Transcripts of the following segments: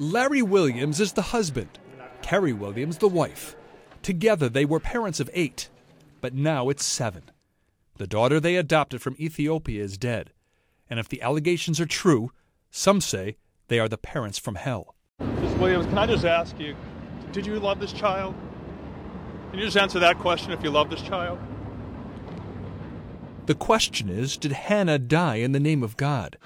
Larry Williams is the husband, Carrie Williams the wife. Together they were parents of 8, but now it's 7. The daughter they adopted from Ethiopia is dead, and if the allegations are true, some say they are the parents from hell. Ms. Williams, can I just ask you, did you love this child? Can you just answer that question, if you love this child? The question is, did Hannah die in the name of God?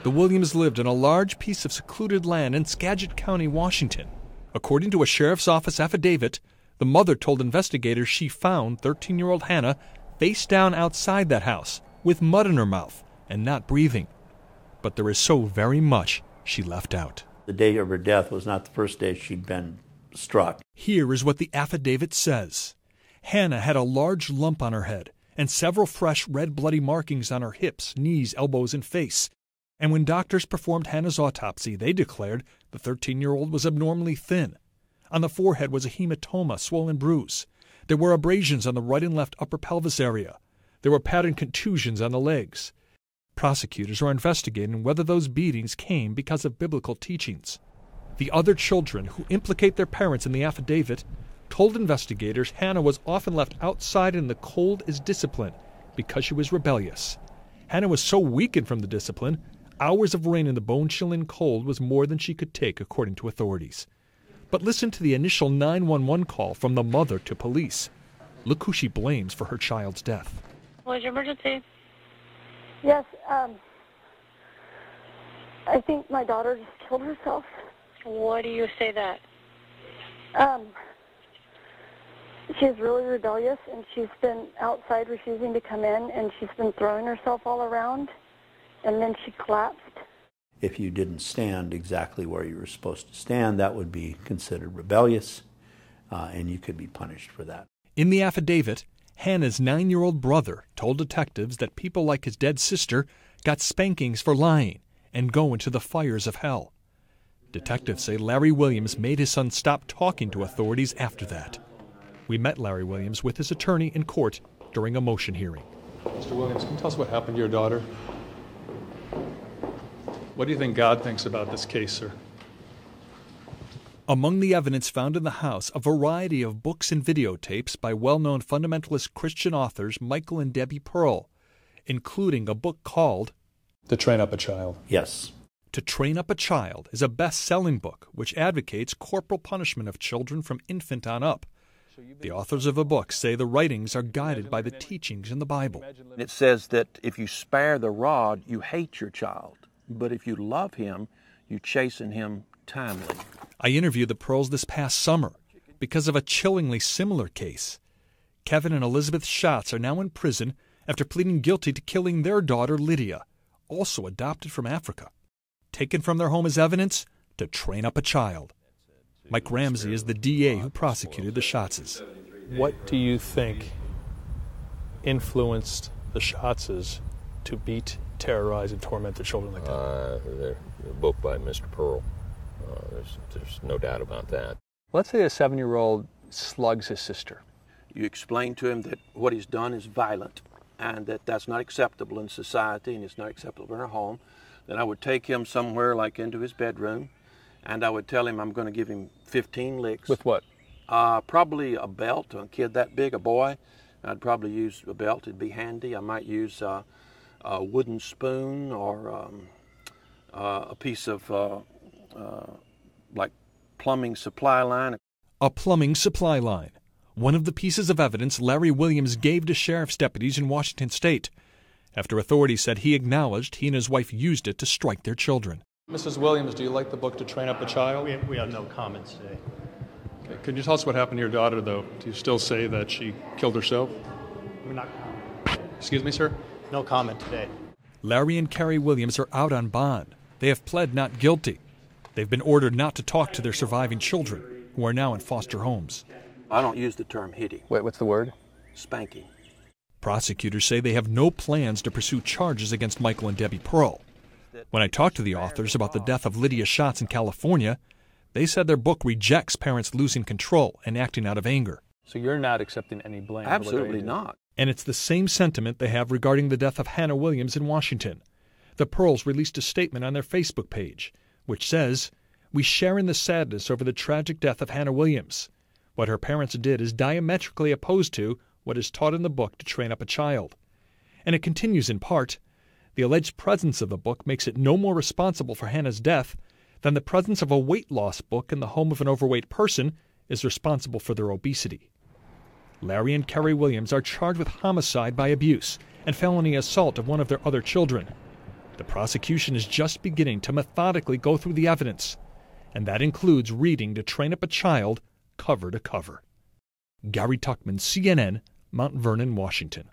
The Williams lived on a large piece of secluded land in Skagit County, Washington. According to a sheriff's office affidavit, the mother told investigators she found 13-year-old Hannah face down outside that house with mud in her mouth and not breathing. But there is so very much she left out. The day of her death was not the first day she'd been struck. Here is what the affidavit says. Hannah had a large lump on her head and several fresh red bloody markings on her hips, knees, elbows, and face. And when doctors performed Hannah's autopsy, they declared the 13-year-old was abnormally thin. On the forehead was a hematoma, swollen bruise. There were abrasions on the right and left upper pelvis area. There were patterned contusions on the legs. Prosecutors are investigating whether those beatings came because of biblical teachings. The other children who implicate their parents in the affidavit told investigators Hannah was often left outside in the cold as discipline because she was rebellious. Hannah was so weakened from the discipline, hours of rain in the bone-chilling cold was more than she could take, according to authorities. But listen to the initial 911 call from the mother to police. Look who she blames for her child's death. What is your emergency? Yes, I think my daughter just killed herself. Why do you say that? She's really rebellious, and she's been outside refusing to come in, and she's been throwing herself all around, and then she collapsed. If you didn't stand exactly where you were supposed to stand, that would be considered rebellious, and you could be punished for that. In the affidavit, Hannah's 9-year-old brother told detectives that people like his dead sister got spankings for lying and go into the fires of hell. Detectives say Larry Williams made his son stop talking to authorities after that. We met Larry Williams with his attorney in court during a motion hearing. Mr. Williams, can you tell us what happened to your daughter? What do you think God thinks about this case, sir? Among the evidence found in the house, a variety of books and videotapes by well-known fundamentalist Christian authors Michael and Debbie Pearl, including a book called To Train Up a Child. Yes. To Train Up a Child is a best-selling book which advocates corporal punishment of children from infant on up. The authors of the book say the writings are guided by the teachings in the Bible. It says that if you spare the rod, you hate your child. But if you love him, you chasten him timely. I interviewed the Pearls this past summer because of a chillingly similar case. Kevin and Elizabeth Schatz are now in prison after pleading guilty to killing their daughter Lydia, also adopted from Africa. Taken from their home as evidence to train up a child. Mike Ramsey is the DA who prosecuted the Schatzes. What do you think influenced the Schatzes to beat, terrorize, and torment their children like that? The book by Mr. Pearl. There's no doubt about that. Let's say a 7-year-old slugs his sister. You explain to him that what he's done is violent and that that's not acceptable in society and it's not acceptable in our home. Then I would take him somewhere like into his bedroom and I would tell him I'm going to give him 15 licks. With what? Probably a belt. A kid that big, a boy, I'd probably use a belt. It'd be handy. I might use a wooden spoon or a piece of like plumbing supply line. A plumbing supply line. One of the pieces of evidence Larry Williams gave to sheriff's deputies in Washington state after authorities said he acknowledged he and his wife used it to strike their children. Mrs. Williams, do you like the book To Train Up a Child? We have no comments today. Okay. Could you tell us what happened to your daughter, though? Do you still say that she killed herself? We're not. Excuse me, sir? No comment today. Larry and Carrie Williams are out on bond. They have pled not guilty. They've been ordered not to talk to their surviving children, who are now in foster homes. I don't use the term hitting. Wait, what's the word? Spanking. Prosecutors say they have no plans to pursue charges against Michael and Debbie Pearl. When I talked to the authors about the death of Lydia Schatz in California, they said their book rejects parents losing control and acting out of anger. So you're not accepting any blame? Absolutely not. And it's the same sentiment they have regarding the death of Hannah Williams in Washington. The Pearls released a statement on their Facebook page. which says, "We share in the sadness over the tragic death of Hannah Williams. What her parents did is diametrically opposed to what is taught in the book to train up a child." And it continues in part, "The alleged presence of the book makes it no more responsible for Hannah's death than the presence of a weight loss book in the home of an overweight person is responsible for their obesity." Larry and Kerry Williams are charged with homicide by abuse and felony assault of one of their other children. The prosecution is just beginning to methodically go through the evidence, and that includes reading To Train Up a Child cover to cover. Gary Tuchman, CNN, Mount Vernon, Washington.